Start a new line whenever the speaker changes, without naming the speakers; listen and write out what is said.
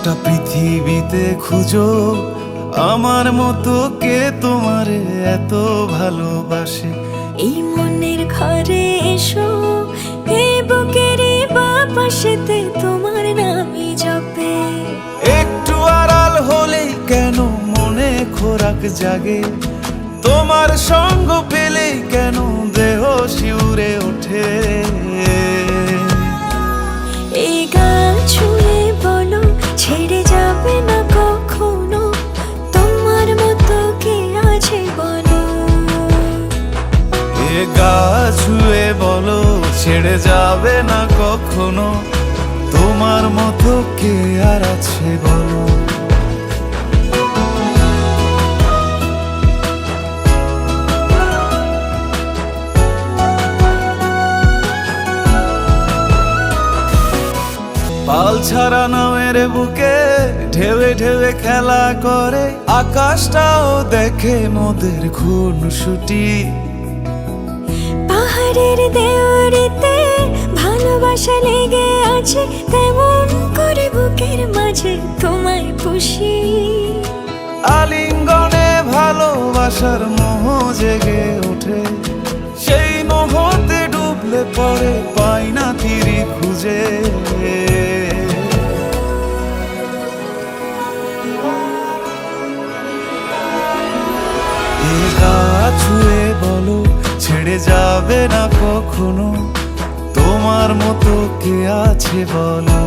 গোটা পৃথিবীতে খুঁজো আমার মতো কে তোমারে এত ভালোবাসে।
এই মনের ঘরে এসো, এই বুকেরই বাপাশেতে তোমার নামই জপে।
একটু আড়াল হলেই কেন মনে খোরাক জাগে, তোমার সঙ্গ পেলেই কেন দেহ শিউরে ওঠে।
এই গান ছুঁয়ে বলো ছেড়ে যাবে না কখনো, তোমার মতো কে আছে বলো।
এ গা ছুঁয়ে বলো ছেড়ে যাবে না কখনো, তোমার মতো কে আর আছে বলো। পাল ছাড়া নামের বুকে ঢেউে ঢেউে খেলা করে, আকাশটাও দেখে মোদের খুনসুটি।
পাহাড়ের দেওয়ারিতে ভালোবাসা লেগে আছে, তেমন করে বুকের মাঝে তোমায় পুষি।
আলিঙ্গনে ভালোবাসার মোহ জেগে ওঠে, সেই মোহতে ডুবলে পড়ে পাই না তীরে খুঁজে। এ গা ছুঁয়ে বলো ছেড়ে যাবে না কখনো, তোমার মতো কে আছে বলো।